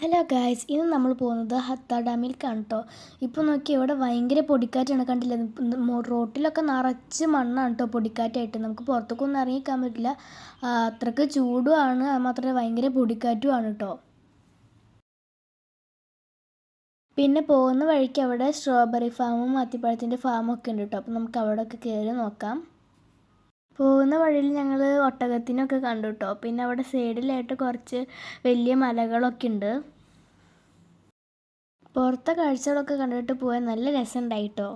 Hello guys, ഇന്ന് നമ്മൾ പോകുന്നത് ഹത്ത ഡാമിലേക്കാണ് കേട്ടോ. ഇപ്പോൾ നോക്കി ഇവിടെ ഭയങ്കര പൊടിക്കാറ്റാണ്, കണ്ടില്ലേ? റോട്ടിലൊക്കെ നിറച്ച് മണ്ണാണ് കേട്ടോ, പൊടിക്കാറ്റായിട്ട്. നമുക്ക് പുറത്തേക്കൊന്നും ഇറങ്ങിക്കാൻ പറ്റില്ല, അത്രയ്ക്ക് ചൂടുമാണ്. അത് മാത്രമല്ല ഭയങ്കര പൊടിക്കാറ്റുമാണ് കേട്ടോ. പിന്നെ പോകുന്ന വഴിക്ക് അവിടെ സ്ട്രോബെറി ഫാമും അത്തിപ്പഴത്തിൻ്റെ ഫാമും ഒക്കെ ഉണ്ട് കേട്ടോ. അപ്പോൾ നമുക്ക് അവിടെയൊക്കെ കയറി നോക്കാം. പോകുന്ന വഴിയിൽ ഞങ്ങൾ ഒട്ടകത്തിനൊക്കെ കണ്ടു കേട്ടോ. പിന്നെ അവിടെ സൈഡിലായിട്ട് കുറച്ച് വലിയ മലകളൊക്കെ ഉണ്ട്. പുറത്തെ കാഴ്ചകളൊക്കെ കണ്ടിട്ട് പോയാൽ നല്ല രസമുണ്ടായിട്ടോ.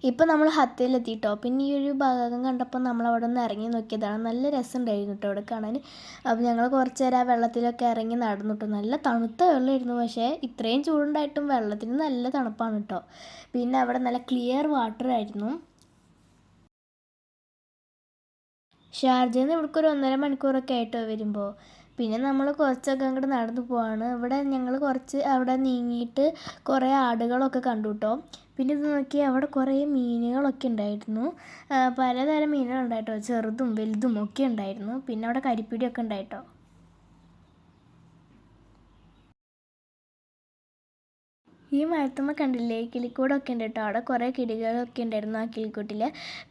ഇപ്പം നമ്മൾ ഹത്തയിലെത്തിയിട്ടോ. പിന്നെ ഈ ഒരു ഭാഗം കണ്ടപ്പോൾ നമ്മൾ അവിടെ നിന്ന് ഇറങ്ങി നോക്കിയതാണ്. നല്ല രസമുണ്ടായിരുന്നു കേട്ടോ അവിടെ കാണാൻ. അപ്പോൾ ഞങ്ങൾ കുറച്ച് നേരം ആ വെള്ളത്തിലൊക്കെ ഇറങ്ങി നടന്നു കേട്ടോ. നല്ല തണുത്ത വെള്ളമായിരുന്നു, പക്ഷേ ഇത്രയും ചൂടുണ്ടായിട്ടും വെള്ളത്തിന് നല്ല തണുപ്പാണ് കേട്ടോ. പിന്നെ അവിടെ നല്ല ക്ലിയർ വാട്ടർ ആയിരുന്നു. ഷാർജയിൽ നിന്ന് ഇവിടേക്ക് ഒരു 1.5 മണിക്കൂറൊക്കെ ആയിട്ടോ വരുമ്പോൾ. പിന്നെ നമ്മൾ കുറച്ചൊക്കെ അങ്ങോട്ട് നടന്നു പോവാണ്. ഇവിടെ ഞങ്ങൾ കുറച്ച് അവിടെ നീങ്ങിയിട്ട് കുറേ ആടുകളൊക്കെ കണ്ടു കേട്ടോ. പിന്നെ ഇത് നോക്കി അവിടെ കുറേ മീനുകളൊക്കെ ഉണ്ടായിരുന്നു. പലതരം മീനുകളുണ്ടായിട്ടോ, ചെറുതും വലുതും ഒക്കെ ഉണ്ടായിരുന്നു. പിന്നെ അവിടെ കരിപ്പിടിയൊക്കെ ഉണ്ടായിട്ടോ. ഈ മരത്തുമ്മ കണ്ടില്ലേ, കിളിക്കൂടൊക്കെ ഉണ്ട് കേട്ടോ. അവിടെ കുറേ കിളികളൊക്കെ ഉണ്ടായിരുന്നു ആ കിളിക്കൂട്ടിൽ.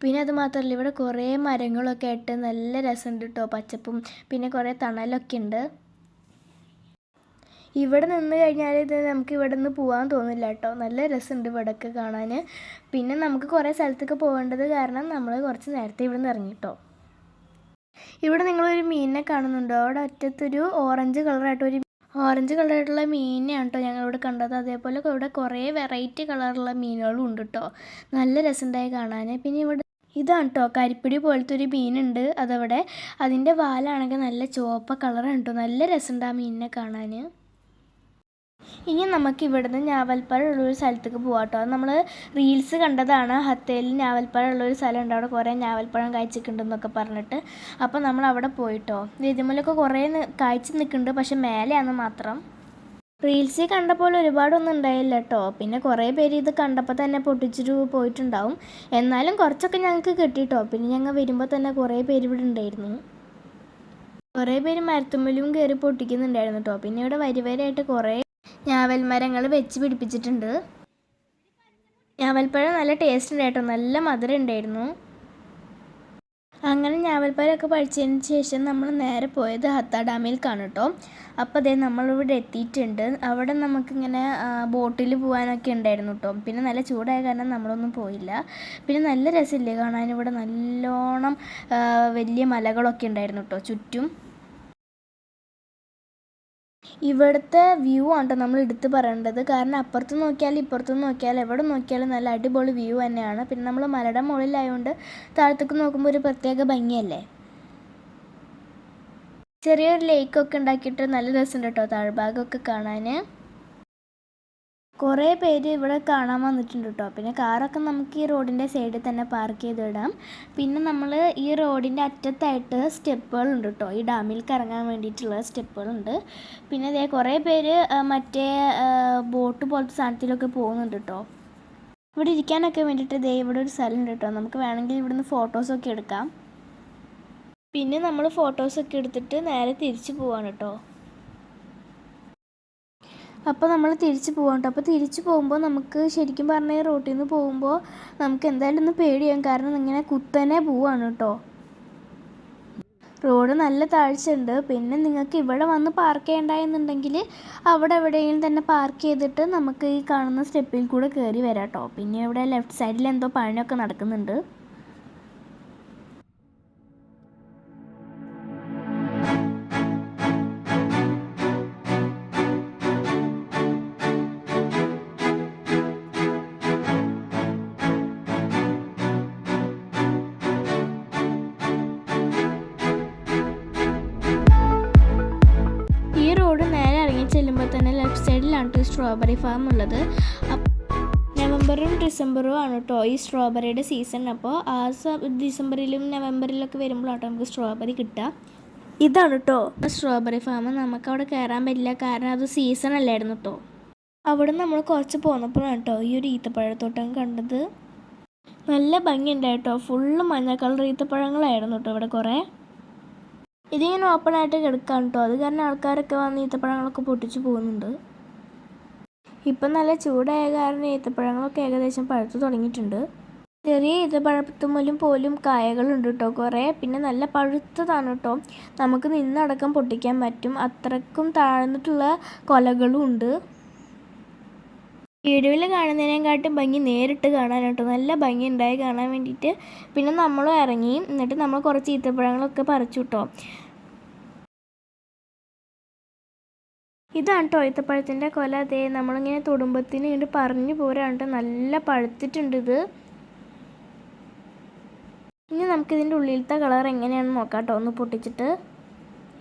പിന്നെ അത് മാത്രമല്ല, ഇവിടെ കുറേ മരങ്ങളൊക്കെ ആയിട്ട് നല്ല രസമുണ്ട് കേട്ടോ, പച്ചപ്പും പിന്നെ കുറേ തണലൊക്കെ ഉണ്ട്. ഇവിടെ നിന്ന് കഴിഞ്ഞാൽ നമുക്ക് ഇവിടെ നിന്ന് പോകാൻ തോന്നില്ല കേട്ടോ. നല്ല രസമുണ്ട് ഇവിടെയൊക്കെ കാണാൻ. പിന്നെ നമുക്ക് കുറേ സ്ഥലത്തൊക്കെ പോകേണ്ടത് കാരണം നമ്മൾ കുറച്ച് നേരത്തെ ഇവിടെ നിന്ന് ഇറങ്ങി കേട്ടോ. ഇവിടെ നിങ്ങളൊരു മീനിനെ കാണുന്നുണ്ടോ? അവിടെ അറ്റത്തൊരു ഓറഞ്ച് കളറായിട്ടുള്ള മീനിനെയാണ് കേട്ടോ ഞങ്ങളിവിടെ കണ്ടത്. അതേപോലെ ഇവിടെ കുറേ വെറൈറ്റി കളറുള്ള മീനുകളും ഉണ്ട് കേട്ടോ. നല്ല രസമുണ്ടായി കാണാൻ. പിന്നെ ഇവിടെ ഇതാണ് കേട്ടോ, കരിപ്പിടി പോലത്തെ ഒരു മീനുണ്ട് അതവിടെ. അതിൻ്റെ വാലാണെങ്കിൽ നല്ല ചുവപ്പ കളറാണ് കേട്ടോ. നല്ല രസമുണ്ട് ആ മീനിനെ കാണാൻ. ഇനി നമുക്ക് ഇവിടുന്ന് ഞാവൽപ്പഴം ഉള്ളൊരു സ്ഥലത്തേക്ക് പോകാം കേട്ടോ. അത് നമ്മൾ റീൽസ് കണ്ടതാണ്. ഹത്തയിൽ ഞാവൽപ്പഴം ഉള്ളൊരു സ്ഥലമുണ്ട്, അവിടെ കുറേ ഞാവൽപ്പഴം കായ്ച്ചിട്ടുണ്ടെന്നൊക്കെ പറഞ്ഞിട്ട്. അപ്പോൾ നമ്മൾ അവിടെ പോയിട്ടോ. ഇതിമേലൊക്കെ കുറേ കായ്ച്ച് നിൽക്കുന്നുണ്ട്, പക്ഷെ മേലെയാണ് മാത്രം. റീൽസിൽ കണ്ട പോലെ ഒരുപാടൊന്നും ഉണ്ടായില്ല കേട്ടോ. പിന്നെ കുറേ പേര് ഇത് കണ്ടപ്പോൾ തന്നെ പൊട്ടിച്ചിട്ട് പോയിട്ടുണ്ടാവും. എന്നാലും കുറച്ചൊക്കെ ഞങ്ങൾക്ക് കിട്ടിയിട്ടോ. പിന്നെ ഞങ്ങൾ വരുമ്പോൾ തന്നെ കുറേ പേര് ഇവിടെ ഉണ്ടായിരുന്നു. കുറേ പേര് മരത്തുമ്മലും കയറി പൊട്ടിക്കുന്നുണ്ടായിരുന്നു കേട്ടോ. പിന്നെ ഇവിടെ വരിവരായിട്ട് കുറേ ഞാവൽ മരങ്ങൾ വെച്ച് പിടിപ്പിച്ചിട്ടുണ്ട്. ഞാവൽപ്പഴം നല്ല ടേസ്റ്റ് ഉണ്ടായിട്ടോ, നല്ല മധുരം ഉണ്ടായിരുന്നു. അങ്ങനെ ഞാവൽപ്പഴമൊക്കെ പഴിച്ചതിന് ശേഷം നമ്മൾ നേരെ പോയത് ഹത്ത ഡാമിലേക്കാണ് കേട്ടോ. അപ്പോൾ അതേ നമ്മളിവിടെ എത്തിയിട്ടുണ്ട്. അവിടെ നമുക്കിങ്ങനെ ബോട്ടിൽ പോകാനൊക്കെ ഉണ്ടായിരുന്നു കേട്ടോ. പിന്നെ നല്ല ചൂടായ കാരണം നമ്മളൊന്നും പോയില്ല. പിന്നെ നല്ല രസമില്ലേ കാണാൻ. ഇവിടെ നല്ലോണം വലിയ മലകളൊക്കെ ഉണ്ടായിരുന്നു കേട്ടോ ചുറ്റും. ഇവിടുത്തെ വ്യൂ ആണ് കേട്ടോ നമ്മൾ എടുത്ത് പറയേണ്ടത്. കാരണം അപ്പുറത്ത് നോക്കിയാലും ഇപ്പുറത്ത് നോക്കിയാലും എവിടെ നോക്കിയാലും നല്ല അടിപൊളി വ്യൂ തന്നെയാണ്. പിന്നെ നമ്മൾ മലയുടെ മുകളിലായതുകൊണ്ട് താഴത്തേക്ക് നോക്കുമ്പോൾ ഒരു പ്രത്യേക ഭംഗിയല്ലേ. ചെറിയൊരു ലേക്കൊക്കെ ഉണ്ടാക്കിയിട്ട് നല്ല രസമുണ്ട് കേട്ടോ താഴ്ഭാഗമൊക്കെ കാണാൻ. കുറേ പേര് ഇവിടെ കാണാൻ വന്നിട്ടുണ്ട് കേട്ടോ. പിന്നെ കാറൊക്കെ നമുക്ക് ഈ റോഡിൻ്റെ സൈഡിൽ തന്നെ പാർക്ക് ചെയ്തിടാം. പിന്നെ നമ്മൾ ഈ റോഡിൻ്റെ അറ്റത്തായിട്ട് സ്റ്റെപ്പുകളുണ്ട് കേട്ടോ, ഈ ഡാമിലേക്ക് ഇറങ്ങാൻ വേണ്ടിയിട്ടുള്ള സ്റ്റെപ്പുകളുണ്ട്. പിന്നെ അതേ കുറേ പേര് മറ്റേ ബോട്ട് പോലത്തെ സാധനത്തിലൊക്കെ പോകുന്നുണ്ട് കേട്ടോ. ഇവിടെ ഇരിക്കാനൊക്കെ വേണ്ടിയിട്ട് ദേ ഇവിടെ ഒരു സ്ഥലമുണ്ട് കേട്ടോ. നമുക്ക് വേണമെങ്കിൽ ഇവിടുന്ന് ഫോട്ടോസൊക്കെ എടുക്കാം. പിന്നെ നമ്മൾ ഫോട്ടോസൊക്കെ എടുത്തിട്ട് നേരെ തിരിച്ച് പോവാണ് കേട്ടോ. അപ്പോൾ നമ്മൾ തിരിച്ച് പോകാം കേട്ടോ. അപ്പോൾ തിരിച്ച് പോകുമ്പോൾ നമുക്ക് ശരിക്കും പറഞ്ഞാൽ റോട്ടിൽ നിന്ന് പോകുമ്പോൾ നമുക്ക് എന്തായാലും ഒന്ന് പേടിയാകും. കാരണം ഇങ്ങനെ കുത്തനെ പോവാണ് കേട്ടോ. റോഡ് നല്ല താഴ്ചയുണ്ട്. പിന്നെ നിങ്ങൾക്ക് ഇവിടെ വന്ന് പാർക്ക് ചെയ്യണ്ടായെന്നുണ്ടെങ്കിൽ അവിടെ എവിടെയെങ്കിലും തന്നെ പാർക്ക് ചെയ്തിട്ട് നമുക്ക് ഈ കാണുന്ന സ്റ്റെപ്പിൽ കൂടെ കയറി വരാം കേട്ടോ. പിന്നെ ഇവിടെ ലെഫ്റ്റ് സൈഡിൽ എന്തോ പണിയൊക്കെ നടക്കുന്നുണ്ട്. ചെല്ലുമ്പോൾ തന്നെ ലെഫ്റ്റ് സൈഡിലാണ് സ്ട്രോബെറി ഫാം ഉള്ളത്. നവംബറും ഡിസംബറും ആണ് കേട്ടോ ഈ സ്ട്രോബെറിയുടെ സീസൺ. അപ്പോൾ ആ ഡിസംബറിലും നവംബറിലൊക്കെ വരുമ്പോഴാട്ടോ നമുക്ക് സ്ട്രോബെറി കിട്ടുക. ഇതാണ് കേട്ടോ സ്ട്രോബെറി ഫാം. നമുക്ക് അവിടെ കയറാൻ പറ്റില്ല, കാരണം അത് സീസൺ അല്ലായിരുന്നു കേട്ടോ. അവിടെ നമ്മൾ കുറച്ച് പോന്നപ്പോഴാണ് കേട്ടോ ഈ ഒരു ഈത്തപ്പഴത്തോട്ടം കണ്ടത്. നല്ല ഭംഗിയുണ്ടായിട്ടോ. ഫുള്ള് മഞ്ഞ കളർ ഈത്തപ്പഴങ്ങളായിരുന്നു കേട്ടോ ഇവിടെ കുറേ. ഇതിങ്ങനെ ഓപ്പണായിട്ട് കിടക്കാം കേട്ടോ. അത് കാരണം ആൾക്കാരൊക്കെ വന്ന് ഈത്തപ്പഴങ്ങളൊക്കെ പൊട്ടിച്ച് പോകുന്നുണ്ട്. ഇപ്പം നല്ല ചൂടായ കാരണം ഈത്തപ്പഴങ്ങളൊക്കെ ഏകദേശം പഴുത്ത് തുടങ്ങിയിട്ടുണ്ട്. ചെറിയ ഈത്തപ്പഴത്തുമ്മലും പോലും കായകളുണ്ട് കേട്ടോ കുറേ. പിന്നെ നല്ല പഴുത്തതാണ് കേട്ടോ. നമുക്ക് നിന്നടക്കം പൊട്ടിക്കാൻ പറ്റും. അത്രക്കും താഴ്ന്നിട്ടുള്ള കൊലകളും ഉണ്ട്. വീഡിയോയിൽ കാണുന്നതിനെക്കാട്ടും ഭംഗി നേരിട്ട് കാണാൻ കേട്ടോ. നല്ല ഭംഗി ഉണ്ടായി കാണാൻ വേണ്ടിയിട്ട്. പിന്നെ നമ്മളും ഇറങ്ങി. എന്നിട്ട് നമ്മൾ കുറച്ച് ഈത്തപ്പഴങ്ങളൊക്കെ പറിച്ചു കേട്ടോ. ഇതാണ് കേട്ടോ ഈത്തപ്പഴത്തിൻ്റെ കൊല. അതേ നമ്മളിങ്ങനെ തൊടുമ്പത്തിന് ഇങ്ങോട്ട് പറഞ്ഞു പോരാണ്ട് നല്ല പഴുത്തിട്ടുണ്ട് ഇത്. ഇനി നമുക്കിതിൻ്റെ ഉള്ളിലത്തെ കളർ എങ്ങനെയാണെന്ന് നോക്കാം കേട്ടോ ഒന്ന് പൊട്ടിച്ചിട്ട്.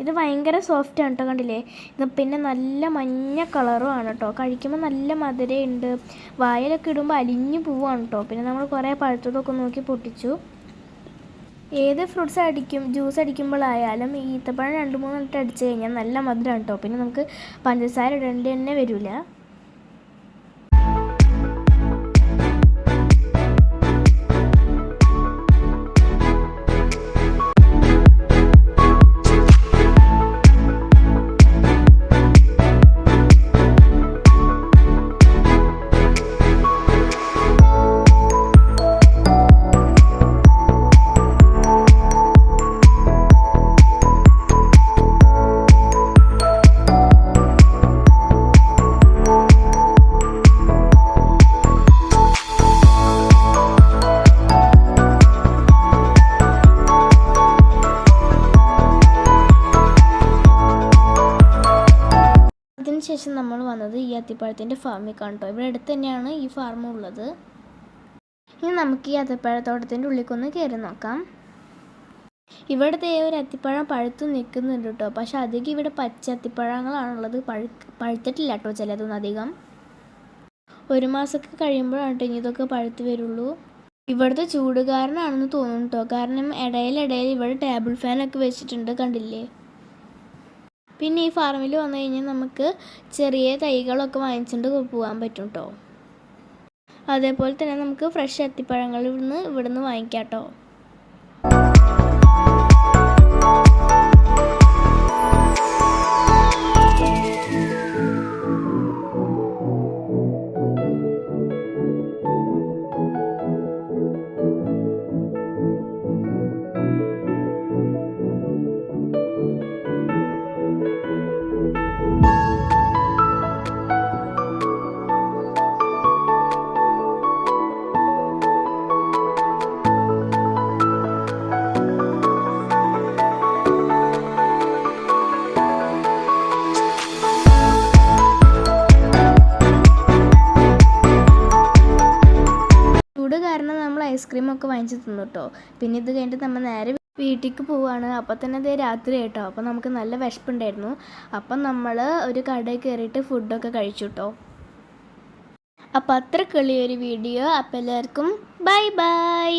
ഇത് ഭയങ്കര സോഫ്റ്റ് ആണ് കേട്ടോ, കണ്ടില്ലേ. ഇത് പിന്നെ നല്ല മഞ്ഞ കളറും ആണ് കേട്ടോ. കഴിക്കുമ്പോൾ നല്ല മധുരമുണ്ട്. വായിലൊക്കെ ഇടുമ്പോൾ അലിഞ്ഞു പോവാണ് കേട്ടോ. പിന്നെ നമ്മൾ കുറേ പഴുത്തതൊക്കെ നോക്കി പൊട്ടിച്ചു. ഏത് ഫ്രൂട്ട്സ് ജ്യൂസ് അടിക്കുമ്പോഴായാലും ഈത്തപ്പഴം 2-3 ഇട്ട് അടിച്ചു കഴിഞ്ഞാൽ നല്ല മധുരമാണ് കേട്ടോ. പിന്നെ നമുക്ക് പഞ്ചസാര ഇടേണ്ടി തന്നെ വരില്ല. ശേഷം നമ്മൾ വന്നത് ഈ അത്തിപ്പഴത്തിൻ്റെ ഫാമിൽ കേട്ടോ. ഇവിടെ അടുത്ത് തന്നെയാണ് ഈ ഫാം ഉള്ളത്. ഇനി നമുക്ക് ഈ അത്തിപ്പഴത്തോട്ടത്തിൻ്റെ ഉള്ളിലേക്കൊന്ന് കയറി നോക്കാം. ഇവിടുത്തെ ഒരു അത്തിപ്പഴം പഴുത്ത് നിൽക്കുന്നുണ്ട് കേട്ടോ. പക്ഷെ അധികം ഇവിടെ പച്ച അത്തിപ്പഴങ്ങളാണുള്ളത്. പഴുത്തിട്ടില്ല കേട്ടോ ചിലതൊന്നും അധികം. 1 മാസമൊക്കെ കഴിയുമ്പോഴാണ് കേട്ടോ ഇനി ഇതൊക്കെ പഴുത്ത് വരുള്ളൂ. ഇവിടുത്തെ ചൂട് കാരനാണെന്ന് തോന്നുന്നു കേട്ടോ. കാരണം ഇടയിലിടയിൽ ഇവിടെ ടേബിൾ ഫാനൊക്കെ വെച്ചിട്ടുണ്ട്, കണ്ടില്ലേ. പിന്നെ ഈ ഫാമിൽ വന്നു കഴിഞ്ഞാൽ നമുക്ക് ചെറിയ തൈകളൊക്കെ വാങ്ങിച്ചുകൊണ്ട് പോകാൻ പറ്റും കേട്ടോ. അതേപോലെ തന്നെ നമുക്ക് ഫ്രഷ് അത്തിപ്പഴങ്ങൾ ഇവിടുന്ന് വാങ്ങിക്കാം കേട്ടോ. കാരണം നമ്മൾ ഐസ്ക്രീമൊക്കെ വാങ്ങിച്ച് തിന്നു കേട്ടോ. പിന്നെ ഇത് കഴിഞ്ഞിട്ട് നമ്മൾ നേരെ വീട്ടിലേക്ക് പോവുകയാണ്. അപ്പം തന്നെ അതേ രാത്രി കേട്ടോ. അപ്പം നമുക്ക് നല്ല വിശപ്പുണ്ടായിരുന്നു. അപ്പം നമ്മൾ ഒരു കടയിൽ കയറിയിട്ട് ഫുഡൊക്കെ കഴിച്ചു കേട്ടോ. അപ്പം അത്രക്കുള്ള ഒരു വീഡിയോ. അപ്പം എല്ലാവർക്കും ബൈ ബൈ.